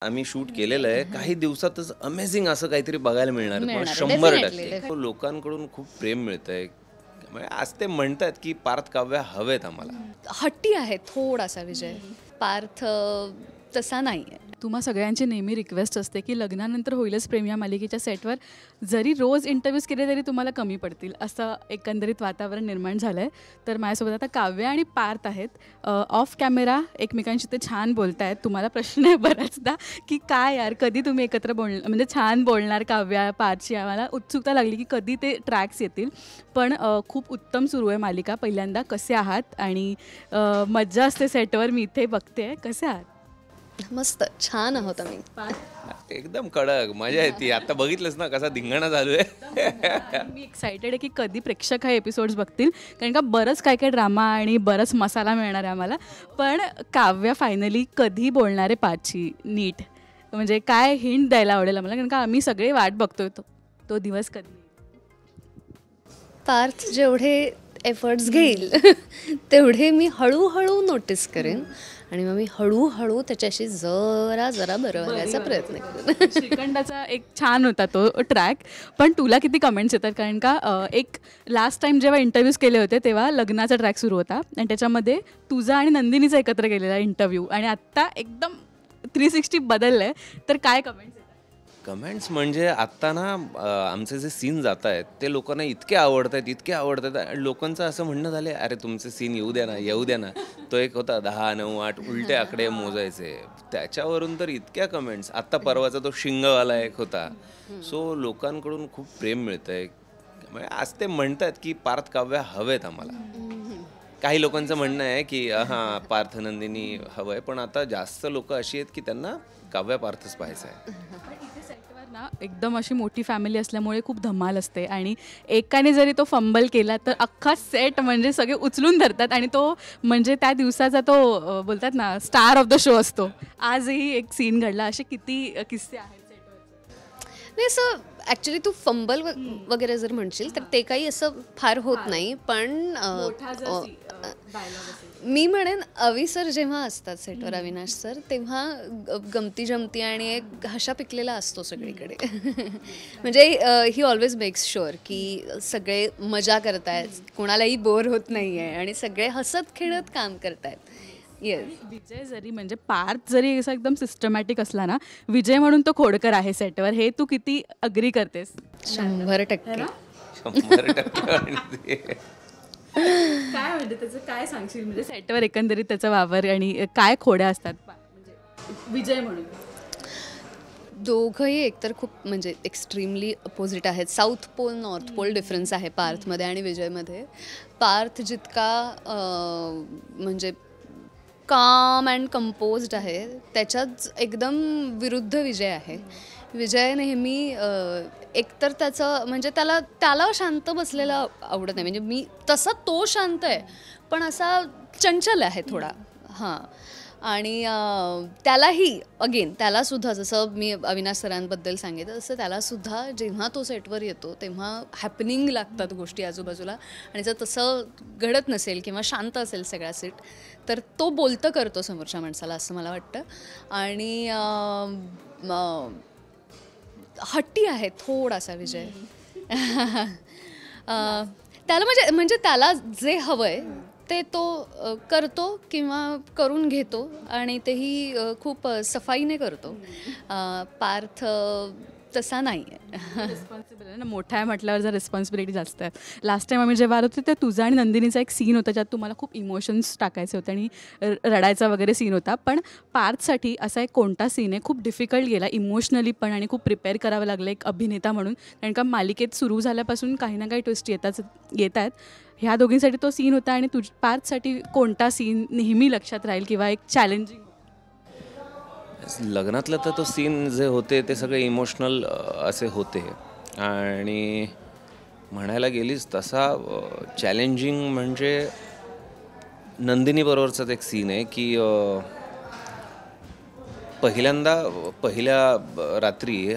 आम्ही शूट केलेलं आहे. काही दिवसातच अमेझिंग असं काहीतरी बघायला मिळणार आहे. मिळणार आहे. 100% Definitely. लोकांकडून खूप प्रेम मिळतंय. म्हणजे आज ते म्हणतात की पार्थ काव्य हवेत आम्हाला. हट्टी आहे थोडासा विजय. पार्थ तसा नाही आहे. तुम्हा सगळ्यांची नेहमी रिक्वेस्ट असते की लग्नानंतर होईलच प्रेम या मालिकेच्या सेटवर जरी रोज इंटरव्ह्यूज केले तरी तुम्हाला कमी पडतील असं एकंदरीत वातावरण निर्माण झालं आहे. तर माझ्यासोबत आता काव्य आणि पार्थ आहेत. ऑफ कॅमेरा एकमेकांशी ते छान बोलत आहेत. तुम्हाला प्रश्न आहे बऱ्याचदा की काय यार कधी तुम्ही एकत्र म्हणजे छान बोलणार काव्या पार्थशी. आम्हाला उत्सुकता लागली की कधी ते ट्रॅक्स येतील. पण खूप उत्तम सुरू आहे मालिका. पहिल्यांदा कसे आहात आणि मज्जा असते सेटवर. मी इथे बघते कसे आहात. मस्त छान आहोत आम्ही. एकदम कडक मजा येते. आता बघितलंस ना कसा धिंगाणा चालू आहे. मी एक्सायटेड आहे की कधी प्रेक्षक हा एपिसोड्स बघतील कारण का बरंच काय काय ड्रामा आणि बरंच मसाला मिळणार आहे आम्हाला. पण काव्य फायनली कधी बोलणार आहे पार्थशी नीट म्हणजे काय हिंट द्यायला आवडेल आम्हाला कारण का आम्ही सगळे वाट बघतोय तो दिवस कधी. पार्थ जेवढे एफर्ट्स घेईल तेवढे मी हळूहळू नोटीस करेन आणि मग मी हळूहळू त्याच्याशी जरा जरा बरं व्हायचा प्रयत्न करेन. श्रीखंडाचा एक छान होता तो ट्रॅक. पण तुला किती कमेंट्स येतात कारण का एक लास्ट टाइम जेव्हा इंटरव्ह्यूज केले होते तेव्हा लग्नाचा ट्रॅक सुरू होता आणि त्याच्यामध्ये तुझा आणि नंदिनीचा एकत्र केलेला इंटरव्ह्यू आणि आत्ता एकदम 360 बदललं आहे. तर काय कमेंट्स येतात. कमेंट्स म्हणजे आत्ता ना आमचे जे सीन जात आहेत ते लोकांना इतके आवडत आहेत. लोकांचं असं म्हणणं झालं अरे तुमचे सीन येऊ द्या ना. तो एक होता 10, 9, 8 उलटे आकडे मोजायचे. त्याच्यावरून तर इतक्या कमेंट्स. आत्ता परवाचा तो शिंगवाला एक होता. सो लोकांकडून खूप प्रेम मिळतंय. म्हणजे आज ते म्हणतात की पार्थ काव्य हवेत आम्हाला. काही लोकांचं म्हणणं आहे की हां पार्थ नंदिनी हवं आहे. पण आता जास्त लोक अशी आहेत की त्यांना काव्य पार्थच पाहायचं आहे. ना एकदम अशी मोठी फॅमिली असल्यामुळे खूप धमाल असते आणि एकाने जरी तो फंबल केला तर अख्खा सेट म्हणजे सगळे उचलून धरतात आणि तो म्हणजे त्या दिवसाचा तो बोलतात ना स्टार ऑफ द शो असतो. आजही एक सीन घडला. असे किती किस्से आहेत सेटवर. नाही असं ॲक्च्युली तू फंबल वगैरे जर म्हणशील तर ते काही असं फार होत नाही. पण मी म्हणेन अवी सर जेव्हा असतात सेटवर अविनाश सर तेव्हा गमती जमती आणि एक हशा पिकलेला असतो सगळीकडे. म्हणजे ही ऑलवेज मेक्स शुअर की सगळे मजा करतायत कोणालाही बोर होत नाही आहे आणि सगळे हसत खेळत काम करतायत. येस विजय जरी म्हणजे पार्थ जरी असं एकदम सिस्टमॅटिक असला ना विजय म्हणून तो खोडकर आहे सेटवर. हे तू किती अग्री करतेस. 100%. 100% काय म्हणजे त्याचं काय सांगशील म्हणजे सेटवर एकंदरीत त्याचा वावर आणि काय खोड्या असतात म्हणजे विजय म्हणून. दोघंही एकतर खूप म्हणजे एक्स्ट्रीमली अपोजिट आहेत. South pole north pole difference आहे पार्थमध्ये आणि विजयमध्ये. पार्थ जितका म्हणजे काम अँड कंपोज्ड आहे त्याच्याच एकदम विरुद्ध विजय आहे. विजय नेहमी एकतर त्याचं म्हणजे त्याला शांत बसलेला आवडत नाही. म्हणजे मी तसा तो शांत आहे पण असा चंचल आहे थोडा. हां आणि त्यालाही अगेन त्यालासुद्धा जसं मी अविनाश सरांबद्दल सांगितलं तसं त्यालासुद्धा जेव्हा तो सेटवर येतो तेव्हा हॅपनिंग लागतात गोष्टी आजूबाजूला आणि जर तसं घडत नसेल किंवा शांत असेल सगळा सेट तर तो बोलतं करतो समोरच्या माणसाला असं मला वाटतं. आणि हट्टी आहे थोडासा विजय. त्याला म्हणजे त्याला जे हवं आहे ते तो करतो किंवा करून घेतो आणि तेही खूप सफाईने करतो. पार्थ तसा नाही आहे. रिस्पॉन्सिबिलिटी ना मोठा आहे म्हटल्यावर जर रिस्पॉन्सिबिलिटी जास्त आहे. लास्ट टाइम आम्ही जेव्हा आलो होतो ते तुझा आणि नंदिनीचा एक सीन होता ज्यात तुम्हाला खूप इमोशन्स टाकायचे होते आणि रडायचा वगैरे सीन होता. पण पार्थसाठी असा एक कोणता सीन आहे खूप डिफिकल्ट गेला इमोशनली पण आणि खूप प्रिपेअर करावं लागलं एक अभिनेता म्हणून कारण का मालिकेत सुरू झाल्यापासून काही ना काही ट्विस्ट येत आहेत. ह्या दोघींसाठी तो सीन होता आणि पार्थसाठी कोणता सीन नेहमी लक्षात राहील किंवा एक चॅलेंजिंग. लग्नातलं तर तो सीन जे होते ते सगळे इमोशनल असे होते आणि म्हणायला गेलीस तसा चॅलेंजिंग म्हणजे नंदिनीबरोबरचाच एक सीन आहे की पहिल्या रात्री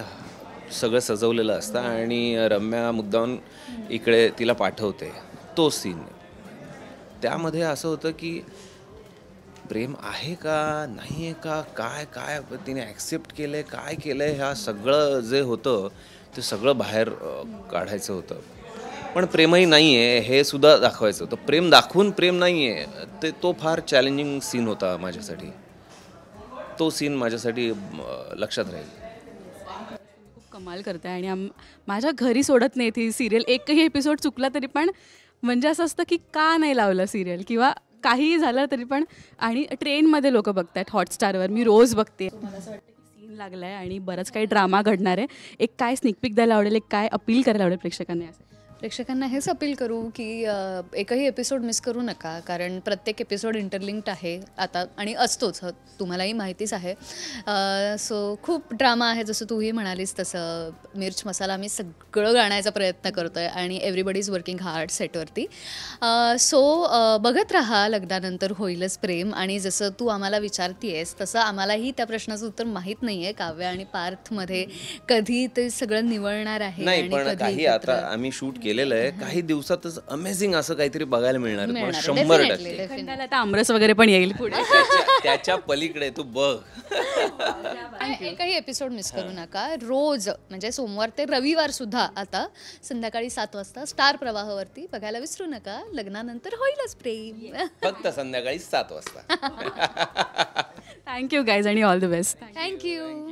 सगळं सजवलेलं असतं आणि रम्या मुद्दाम इकडे तिला पाठवते. तो सीन त्यामध्ये असं होतं की प्रेम आहे का नाही आहे का, काय काय तिने ॲक्सेप्ट केलं आहे, काय केलं आहे, ह्या सगळं जे होतं ते सगळं बाहेर काढायचं होतं. पण प्रेमही नाही आहे हे सुद्धा दाखवायचं होतं. प्रेम दाखवून प्रेम नाही आहे तो फार चॅलेंजिंग सीन होता माझ्यासाठी. तो सीन माझ्यासाठी लक्षात राहील. खूप कमाल करते आणि माझ्या घरी सोडत नाही ती सिरियल. एकही एपिसोड चुकला तरी पण म्हणजे असं असतं की का नाही लावलं सिरियल किंवा काहीही झालं तरी पण. आणि ट्रेनमध्ये लोक बघतात हॉटस्टारवर, मी रोज बघते. मला असं वाटतं की सीन लागला आहे आणि बरंच काही ड्रामा घडणार आहे. एक काय स्निक पीक द्यायला आवडेल, एक काय अपील करायला आवडेल प्रेक्षकांना? असं प्रेक्षकांना हेच अपील करू की एकही एपिसोड मिस करू नका, कारण प्रत्येक एपिसोड इंटरलिंक्ड आहे आता आणि असतोच, तुम्हालाही माहितीच आहे. सो खूप ड्रामा आहे, जसं तूही म्हणालीस तसं. मिर्च मसाला आम्ही सगळं गाण्याचा प्रयत्न करतो आहे आणि एव्हरीबडी इज वर्किंग हार्ड सेटवरती. सो बघत राहा लग्नानंतर होईलच प्रेम. आणि जसं तू आम्हाला विचारतीयस तसं आम्हालाही त्या प्रश्नाचं उत्तर माहीत नाही आहे. काव्य आणि पार्थमध्ये कधी ते सगळं निवळणार आहे नाही, आणि पण कधी काही एकत्र. आता आम्ही शूट केलेलं आहे, काही दिवसातच अमेझिंग असं काहीतरी बघायला मिळणार आहे. मिळणार आहे, 100% definitely. खंडाला आता आमरस वगैरे पण येईल पुढे. त्याच्या पलीकडे तू बघ. आणि एकही एपिसोड मिस करू नका. रोज म्हणजे सोमवार ते रविवार सुद्धा आता संध्याकाळी 7 वाजता स्टार प्रवाहावरती बघायला विसरू नका. लग्नानंतर होईलच प्रेम. फक्त संध्याकाळी 7 वाजता. थँक्यू गाईज आणि ऑल द बेस्ट. थँक्यू.